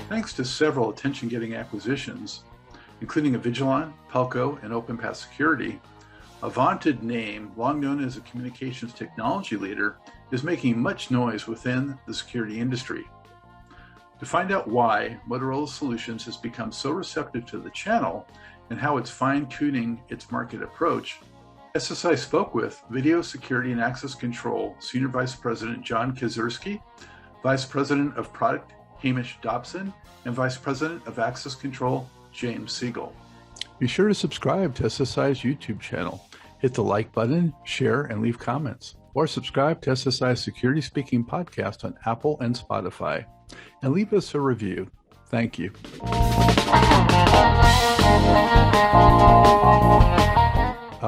Thanks to several attention-getting acquisitions, including Avigilon, Pelco, and OpenPath Security, a vaunted name, long known as a communications technology leader, is making much noise within the security industry. To find out why Motorola Solutions has become so receptive to the channel and how it's fine-tuning its market approach, SSI spoke with Video Security and Access Control Senior Vice President John Kazurski, Vice President of Product Hamish Dobson, and Vice President of Access Control James Siegel. Be sure to subscribe to SSI's YouTube channel. Hit the like button, share, and leave comments. Or subscribe to SSI's Security Speaking podcast on Apple and Spotify. And leave us a review. Thank you.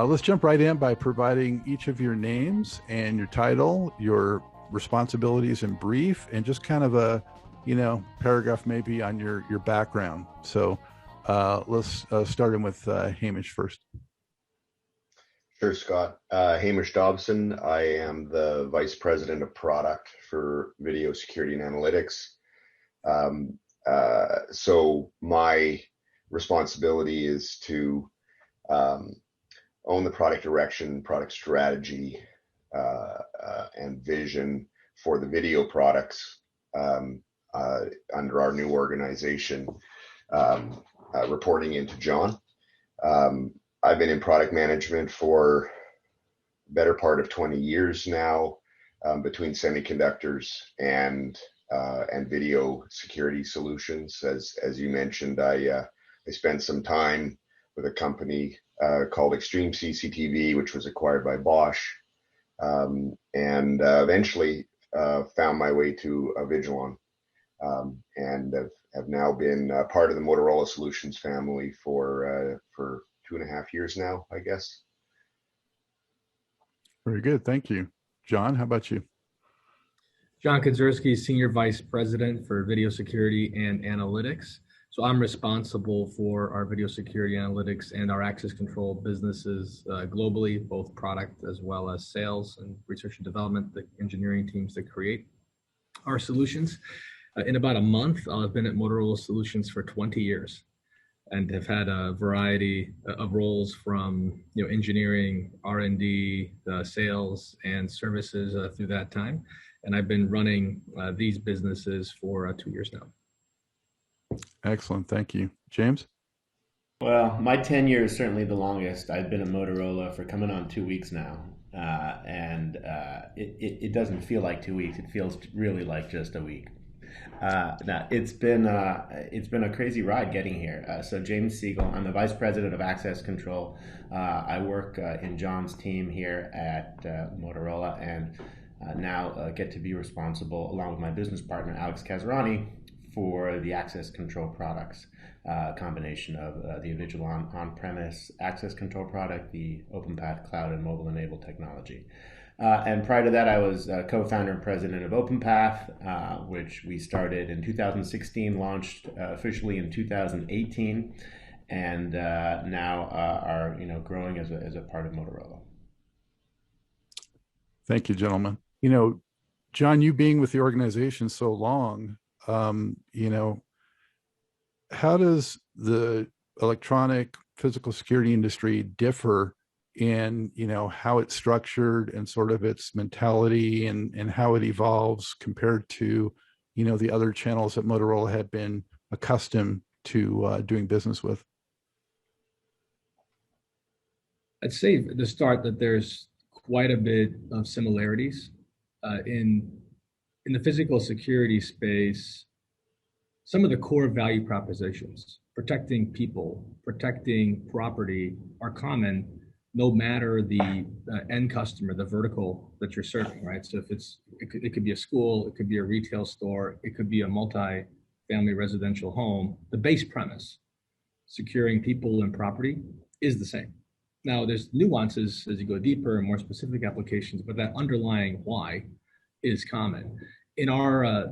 Let's jump right in by providing each of your names and your title, your responsibilities in brief, and just kind of a paragraph maybe on your background. So let's start in with Hamish first. Sure, Scott. Hamish Dobson. I am the Vice President of Product for Video Security and Analytics. So my responsibility is to own the product direction, product strategy, and vision for the video products under our new organization, reporting into John. I've been in product management for the better part of 20 years now, between semiconductors and video security solutions. As you mentioned, I spent some time with a company called Extreme CCTV, which was acquired by Bosch, and eventually found my way to Avigilon, and have now been part of the Motorola Solutions family for 2.5 years now, I guess. Very good. Thank you. John, how about you? John Kazurski, Senior Vice President for Video Security and Analytics. So I'm responsible for our video security analytics and our access control businesses globally, both product as well as sales and research and development, the engineering teams that create our solutions. In about a month, I've been at Motorola Solutions for 20 years. And have had a variety of roles from engineering, R&D, sales, and services through that time. And I've been running these businesses for 2 years now. Excellent. Thank you. James? Well, my tenure is certainly the longest. I've been at Motorola for coming on 2 weeks now. It doesn't feel like 2 weeks. It feels really like just a week. Now it's been a crazy ride getting here. So James Siegel, I'm the Vice President of Access Control. I work in John's team here at Motorola, and now get to be responsible, along with my business partner Alex Kazrani, for the access control products, combination of the Avigilon on-premise access control product, the OpenPath cloud and mobile-enabled technology. And prior to that, I was co-founder and president of OpenPath, which we started in 2016, launched officially in 2018, and now are growing as a part of Motorola. Thank you, gentlemen. John, you being with the organization so long, how does the electronic physical security industry differ in how it's structured and sort of its mentality and how it evolves compared to the other channels that Motorola had been accustomed to doing business with? I'd say at the start that there's quite a bit of similarities in the physical security space. Some of the core value propositions, protecting people, protecting property, are common, no matter the end customer, the vertical that you're serving, right? So if it could be a school, it could be a retail store, it could be a multi-family residential home. The base premise, securing people and property, is the same. Now, there's nuances as you go deeper and more specific applications, but that underlying why is common. In our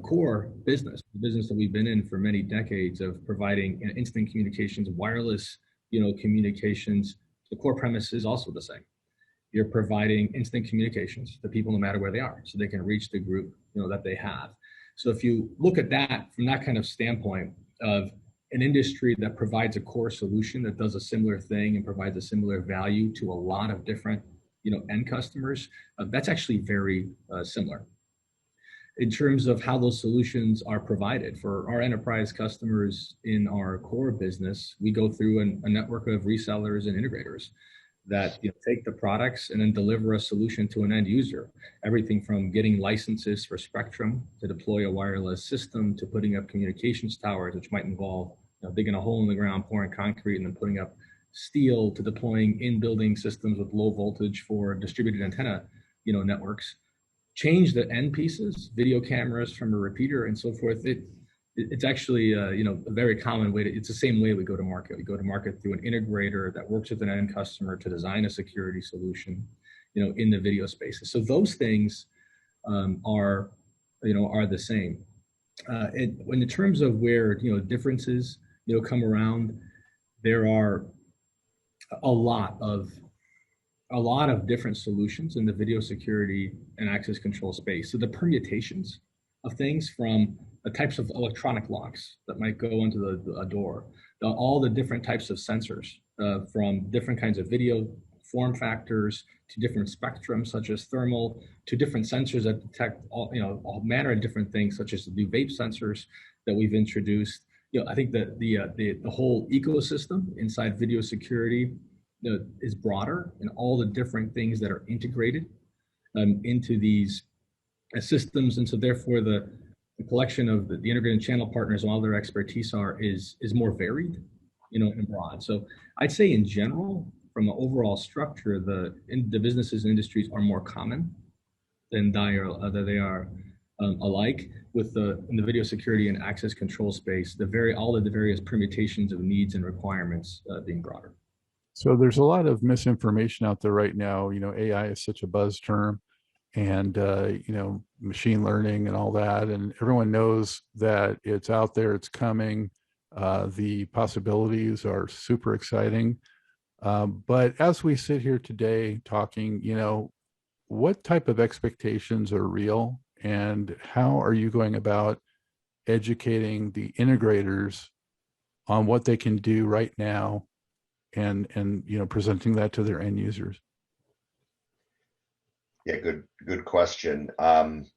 core business, the business that we've been in for many decades of providing instant communications, wireless communications, the core premise is also the same. you're providing instant communications to people no matter where they are, so they can reach the group that they have. So if you look at that from that kind of standpoint of an industry that provides a core solution that does a similar thing and provides a similar value to a lot of different end customers, that's actually very similar. In terms of how those solutions are provided for our enterprise customers in our core business, we go through a network of resellers and integrators that take the products and then deliver a solution to an end user. Everything from getting licenses for spectrum to deploy a wireless system to putting up communications towers, which might involve digging a hole in the ground, pouring concrete, and then putting up steel, to deploying in-building systems with low voltage for distributed antenna networks. Change the end pieces, video cameras from a repeater and so forth. It's actually a very common way it's the same way we go to market. We go to market through an integrator that works with an end customer to design a security solution, in the video spaces. So those things are the same. And in terms of where differences come around, there are a lot of different solutions in the video security and access control space. So the permutations of things, from the types of electronic locks that might go into a door, all the different types of sensors, from different kinds of video form factors to different spectrums such as thermal, to different sensors that detect all manner of different things, such as the new vape sensors that we've introduced. I think that the whole ecosystem inside video security is broader, and all the different things that are integrated into these systems. And so therefore the collection of the integrated channel partners and all their expertise is more varied, and broad. So I'd say in general, from an overall structure, the businesses and industries are more common than they are alike. With in the video security and access control space, all of the various permutations of needs and requirements being broader. So there's a lot of misinformation out there right now. AI is such a buzz term, and machine learning and all that, and everyone knows that it's out there, it's coming. The possibilities are super exciting. But as we sit here today talking, what type of expectations are real, and how are you going about educating the integrators on what they can do right now, and presenting that to their end users? Yeah, good question. And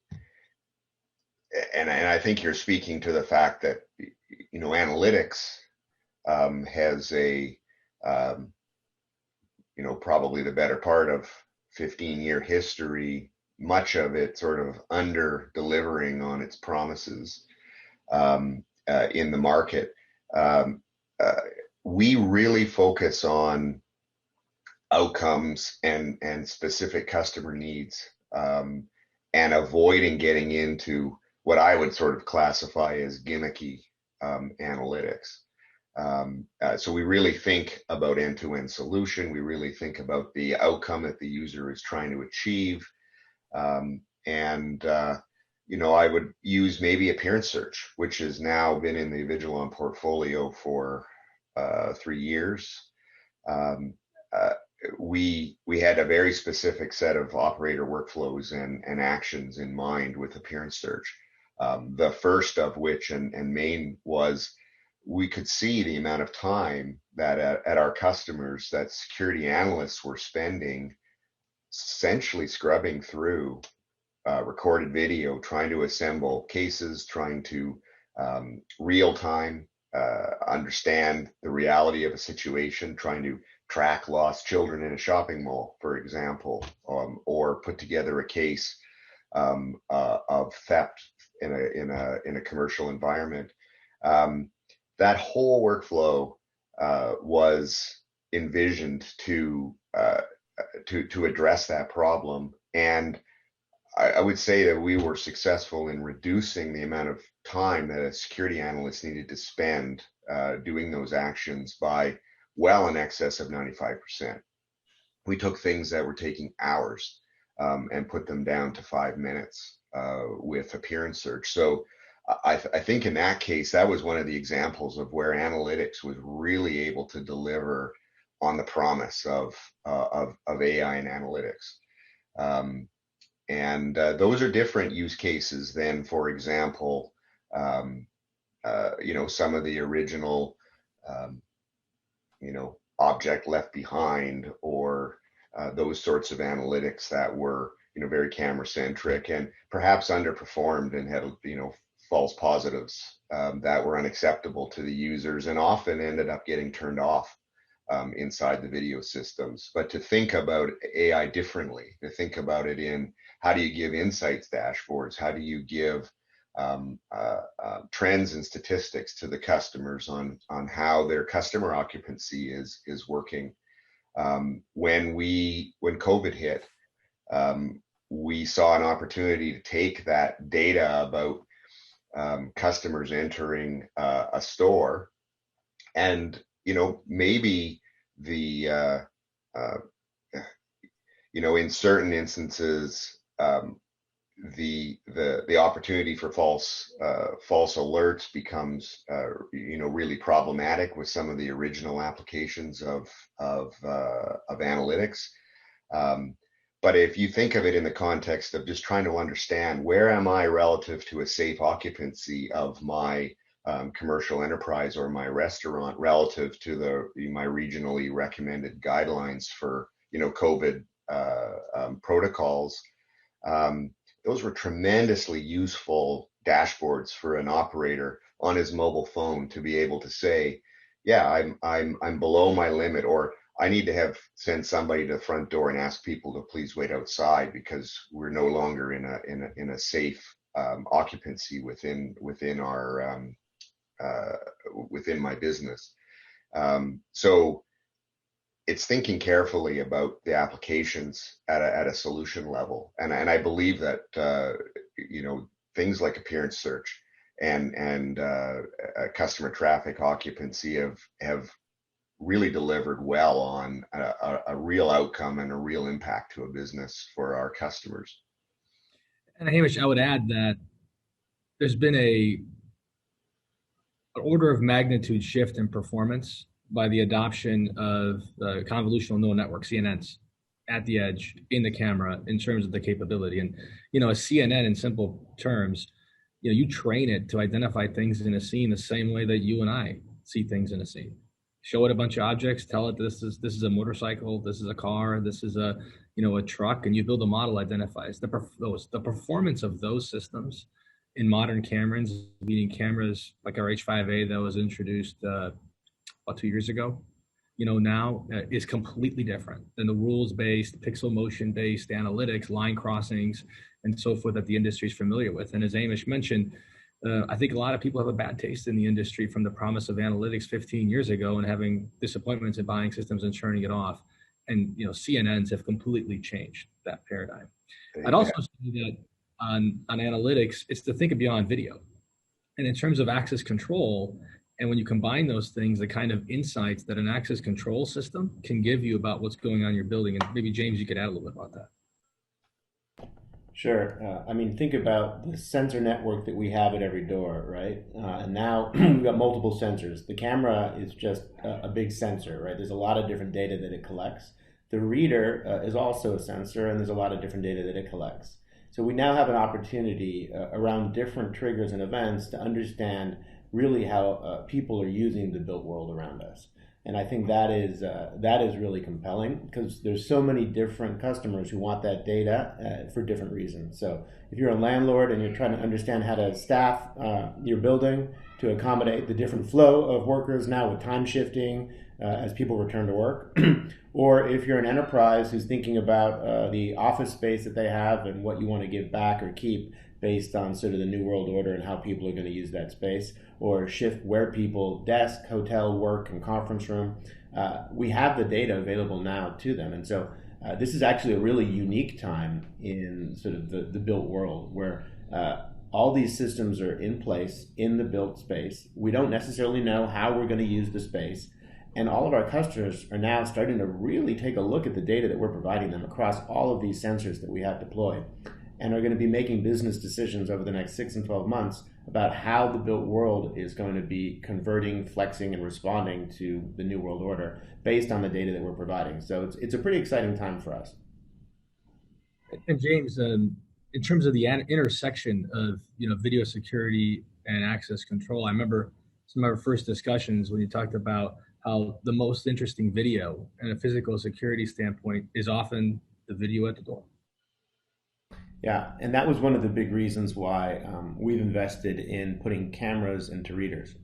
I think you're speaking to the fact that analytics has a probably the better part of 15-year history, much of it sort of under delivering on its promises in the market. We really focus on outcomes and specific customer needs, and avoiding getting into what I would sort of classify as gimmicky analytics. So we really think about end-to-end solution. We really think about the outcome that the user is trying to achieve. I would use maybe appearance search, which has now been in the Avigilon portfolio for 3 years. We had a very specific set of operator workflows and actions in mind with appearance search. The first of which and main was, we could see the amount of time that at our customers that security analysts were spending essentially scrubbing through recorded video, trying to assemble cases, trying to real time understand the reality of a situation, trying to track lost children in a shopping mall, for example, or put together a case of theft in a commercial environment. That whole workflow was envisioned to address that problem, and I would say that we were successful in reducing the amount of time that a security analyst needed to spend doing those actions by well in excess of 95%. We took things that were taking hours and put them down to 5 minutes with appearance search. So I think in that case, that was one of the examples of where analytics was really able to deliver on the promise of AI and analytics. And those are different use cases than, for example, some of the original, object left behind, or those sorts of analytics that were, very camera centric and perhaps underperformed and had, false positives that were unacceptable to the users and often ended up getting turned off inside the video systems. But to think about AI differently, to think about it in how do you give insights dashboards, how do you give trends and statistics to the customers on how their customer occupancy is working. When COVID hit, we saw an opportunity to take that data about customers entering a store, and maybe the in certain instances, the opportunity for false alerts becomes really problematic with some of the original applications of analytics. But if you think of it in the context of just trying to understand where am I relative to a safe occupancy of my commercial enterprise or my restaurant relative to my regionally recommended guidelines for COVID protocols, those were tremendously useful dashboards for an operator on his mobile phone to be able to say, yeah, I'm below my limit, or I need to send somebody to the front door and ask people to please wait outside because we're no longer in a safe occupancy within our within my business. So it's thinking carefully about the applications at a solution level, and I believe that things like appearance search and customer traffic occupancy have really delivered well on a real outcome and a real impact to a business for our customers. And Hamish, I would add that there's been an order of magnitude shift in performance by the adoption of convolutional neural network, CNNs, at the edge in the camera in terms of the capability. And, a CNN in simple terms, you train it to identify things in a scene the same way that you and I see things in a scene. Show it a bunch of objects, tell it this is a motorcycle, this is a car, this is a truck, and you build a model identifies the performance of those systems in modern cameras, meaning cameras like our H5A that was introduced about 2 years ago, now is completely different than the rules-based, pixel motion-based analytics, line crossings, and so forth that the industry is familiar with. And as Hamish mentioned, I think a lot of people have a bad taste in the industry from the promise of analytics 15 years ago and having disappointments in buying systems and churning it off. And CNNs have completely changed that paradigm. I'd also say that on analytics, it's to think beyond video. And in terms of access control, and when you combine those things, the kind of insights that an access control system can give you about what's going on in your building. And maybe, James, you could add a little bit about that. Sure. Think about the sensor network that we have at every door, right? And now we've got multiple sensors. The camera is just a big sensor, right? There's a lot of different data that it collects. The reader is also a sensor, and there's a lot of different data that it collects. So we now have an opportunity around different triggers and events to understand really how people are using the built world around us. And I think that is really compelling because there's so many different customers who want that data for different reasons. So if you're a landlord and you're trying to understand how to staff your building to accommodate the different flow of workers now with time shifting as people return to work, or if you're an enterprise who's thinking about the office space that they have and what you want to give back or keep based on sort of the new world order and how people are going to use that space, or shift where people desk, hotel, work, and conference room. We have the data available now to them. And so this is actually a really unique time in sort of the built world where all these systems are in place in the built space. We don't necessarily know how we're going to use the space. And all of our customers are now starting to really take a look at the data that we're providing them across all of these sensors that we have deployed, and are going to be making business decisions over the next 6 and 12 months about how the built world is going to be converting, flexing, and responding to the new world order based on the data that we're providing. So it's a pretty exciting time for us. And James, in terms of the intersection of video security and access control, I remember some of our first discussions when you talked about how the most interesting video in a physical security standpoint is often the video at the door. Yeah, and that was one of the big reasons why we've invested in putting cameras into readers,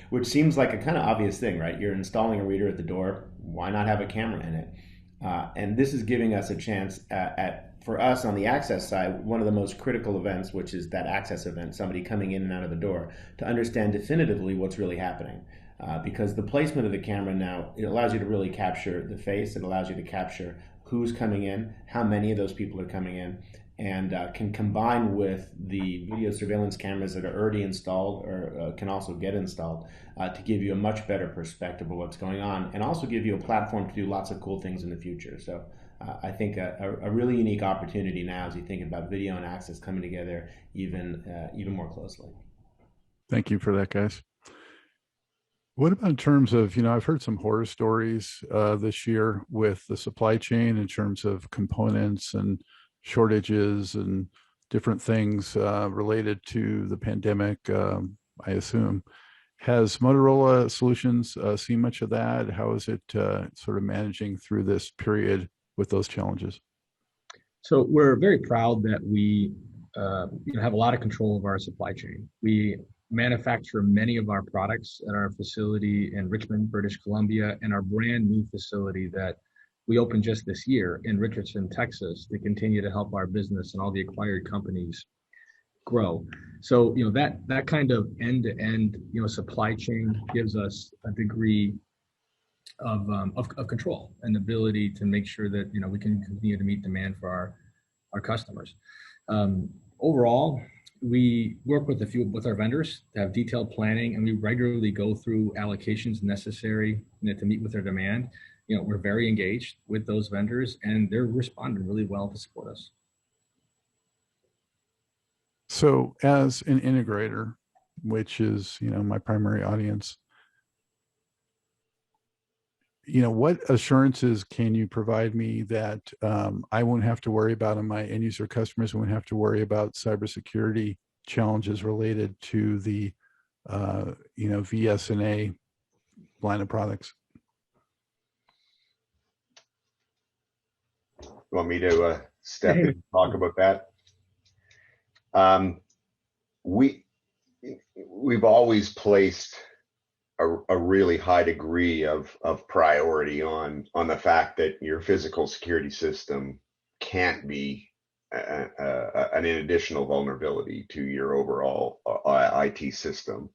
which seems like a kind of obvious thing, right? You're installing a reader at the door, why not have a camera in it? And this is giving us a chance for us on the access side, one of the most critical events, which is that access event, somebody coming in and out of the door, to understand definitively what's really happening. Because the placement of the camera now, it allows you to really capture the face, it allows you to capture who's coming in, how many of those people are coming in, and can combine with the video surveillance cameras that are already installed or can also get installed to give you a much better perspective of what's going on, and also give you a platform to do lots of cool things in the future. So I think a really unique opportunity now as you think about video and access coming together even more closely. Thank you for that, guys. What about in terms of, I've heard some horror stories this year with the supply chain in terms of components and shortages and different things related to the pandemic, I assume. Has Motorola Solutions seen much of that? How is it sort of managing through this period with those challenges? So we're very proud that we have a lot of control of our supply chain. We manufacture many of our products at our facility in Richmond, British Columbia, and our brand new facility that we opened just this year in Richardson, Texas, to continue to help our business and all the acquired companies grow. So, that kind of end-to-end, supply chain gives us a degree of control and ability to make sure that, we can continue to meet demand for our customers. Overall, we work with our vendors to have detailed planning, and we regularly go through allocations necessary to meet with their demand. We're very engaged with those vendors, and they're responding really well to support us. So as an integrator, which is, my primary audience, what assurances can you provide me that I won't have to worry about, and my end user customers won't have to worry about cybersecurity challenges related to the, VSNA line of products? You want me to step in and talk about that? We've always placed a really high degree of priority on the fact that your physical security system can't be an additional vulnerability to your overall IT system.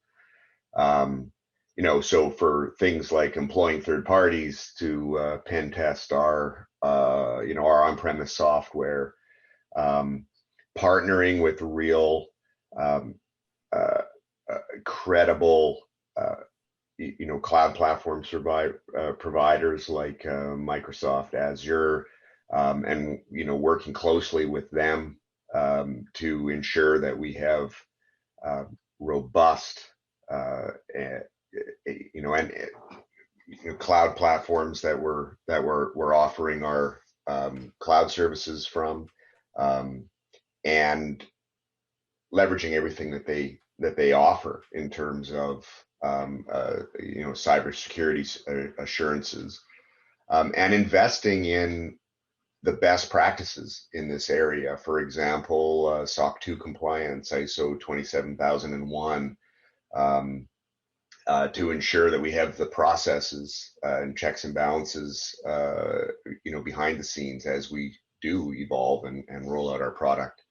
So for things like employing third parties to pen test our on-premise software, partnering with real credible cloud platform providers like Microsoft Azure, and working closely with them to ensure that we have robust cloud platforms that we're offering our cloud services from, and leveraging everything that they offer in terms of cybersecurity assurances, and investing in the best practices in this area. For example, SOC 2 compliance, ISO 27001, to ensure that we have the processes and checks and balances, behind the scenes as we do evolve and roll out our product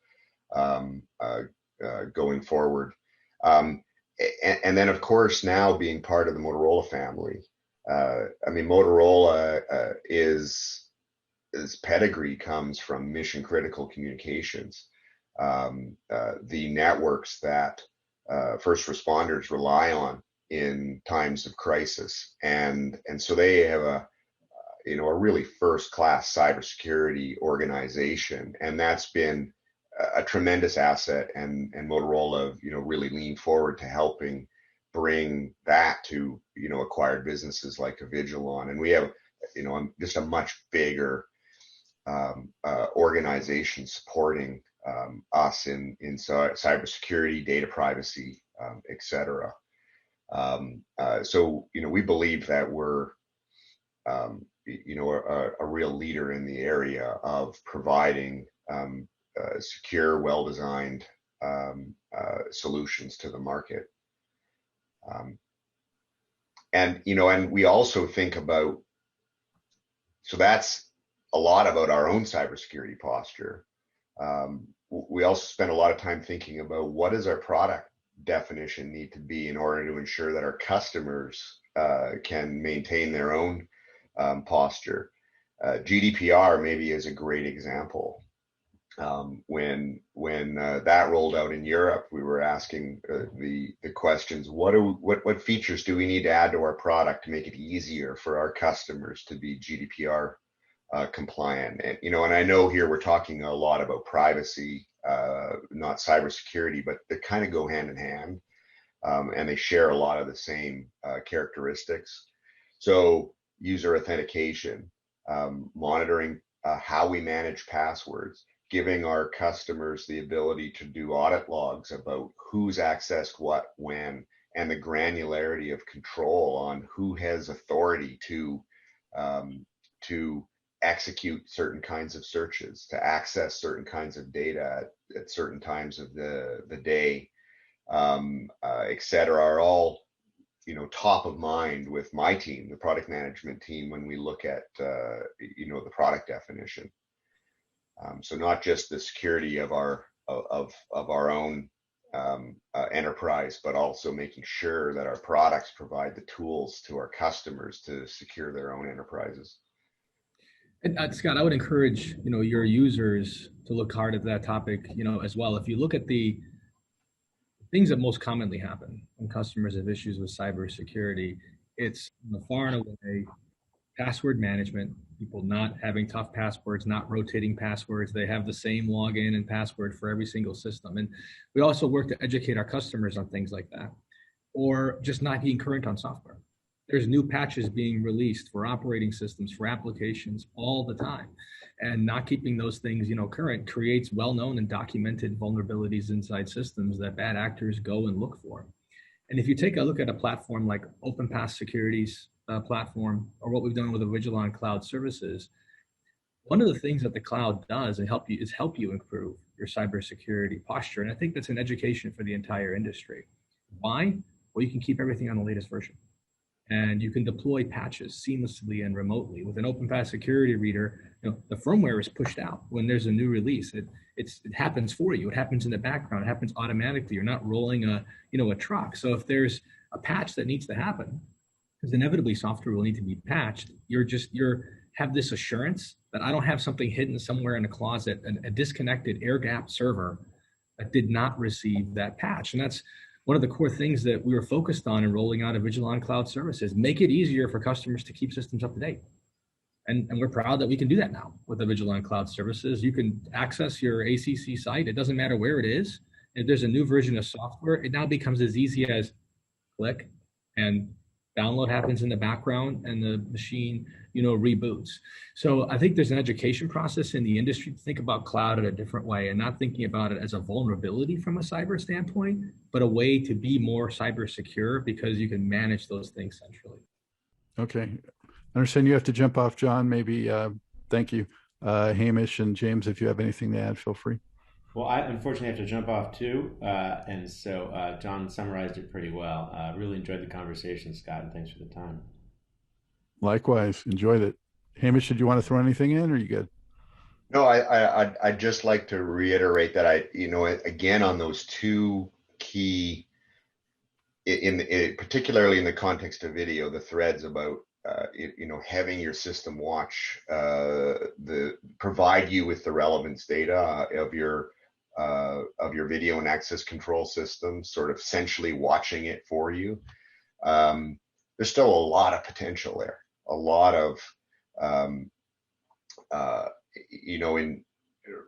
going forward. And then, of course, now being part of the Motorola family, Motorola its pedigree comes from mission critical communications, the networks that first responders rely on in times of crisis, and so they have a really first class cybersecurity organization, and that's been a tremendous asset, and Motorola, really leaned forward to helping bring that to, acquired businesses like Avigilon. And we have, just a much bigger organization supporting us in cybersecurity, data privacy, et cetera. So, we believe that we're, a real leader in the area of providing secure, well-designed solutions to the market. And we also think about, so that's a lot about our own cybersecurity posture. We also spend a lot of time thinking about what does our product definition need to be in order to ensure that our customers can maintain their own posture. GDPR maybe is a great example. When that rolled out in Europe, we were asking the questions: what features do we need to add to our product to make it easier for our customers to be GDPR compliant? And I know here we're talking a lot about privacy, not cybersecurity, but they kind of go hand in hand, and they share a lot of the same characteristics. So user authentication, monitoring how we manage passwords, giving our customers the ability to do audit logs about who's accessed what, when, and the granularity of control on who has authority to execute certain kinds of searches, to access certain kinds of data at certain times of the day, et cetera, are all top of mind with my team, the product management team, when we look at the product definition. So not just the security of our own enterprise, but also making sure that our products provide the tools to our customers to secure their own enterprises. And Scott, I would encourage your users to look hard at that topic as well. If you look at the things that most commonly happen when customers have issues with cybersecurity, it's far and away password management, people not having tough passwords, not rotating passwords. They have the same login and password for every single system. And we also work to educate our customers on things like that, or just not being current on software. There's new patches being released for operating systems, for applications all the time. And not keeping those things, current creates well-known and documented vulnerabilities inside systems that bad actors go and look for. And if you take a look at a platform like OpenPath Security's platform, or what we've done with the Avigilon Cloud Services, one of the things that the cloud does and help you improve your cybersecurity posture. And I think that's an education for the entire industry. Why? Well, you can keep everything on the latest version. And you can deploy patches seamlessly and remotely. With an OpenPath security reader, the firmware is pushed out when there's a new release. It happens for you. It happens in the background. It happens automatically. You're not rolling a truck. So if there's a patch that needs to happen, because inevitably software will need to be patched, you're have this assurance that I don't have something hidden somewhere in a closet, a disconnected air-gapped server that did not receive that patch. And that's one of the core things that we were focused on in rolling out Avigilon Cloud Services. Make it easier for customers to keep systems up to date. And we're proud that we can do that now with Avigilon Cloud Services. You can access your ACC site. It doesn't matter where it is. If there's a new version of software, it now becomes as easy as click and download happens in the background and the machine, reboots. So I think there's an education process in the industry to think about cloud in a different way, and not thinking about it as a vulnerability from a cyber standpoint, but a way to be more cyber secure because you can manage those things centrally. Okay. I understand you have to jump off, John. Maybe, thank you. Hamish and James, if you have anything to add, feel free. Well, I unfortunately have to jump off too. And so John summarized it pretty well. Really enjoyed the conversation, Scott, and thanks for the time. Likewise, enjoyed it. Hamish, did you want to throw anything in, or are you good? No, I'd just like to reiterate that again, on those two key, particularly in the context of video, the threads about having your system watch provide you with the relevance data of your video and access control system, sort of essentially watching it for you. There's still a lot of potential there, a lot of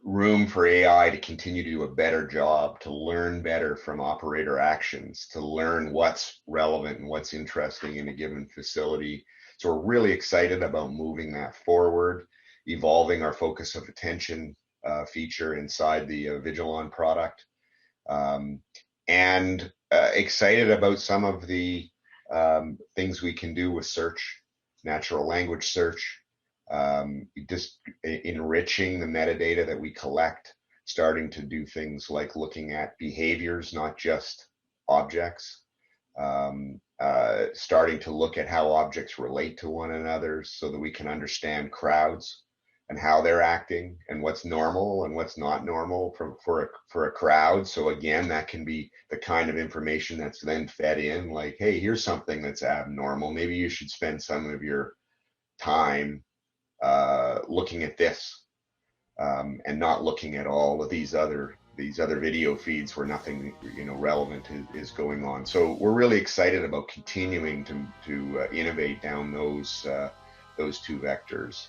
room for AI to continue to do a better job, to learn better from operator actions, to learn what's relevant and what's interesting in a given facility. So we're really excited about moving that forward, evolving our focus of attention feature inside the Vigilon product, and excited about some of the things we can do with search, natural language search, just enriching the metadata that we collect, starting to do things like looking at behaviors, not just objects, starting to look at how objects relate to one another so that we can understand crowds and how they're acting and what's normal and what's not normal for a crowd. So again, that can be the kind of information that's then fed in, like, hey, here's something that's abnormal. Maybe you should spend some of your time looking at this, and not looking at all of these other video feeds where nothing relevant is going on. So we're really excited about continuing to innovate down those two vectors.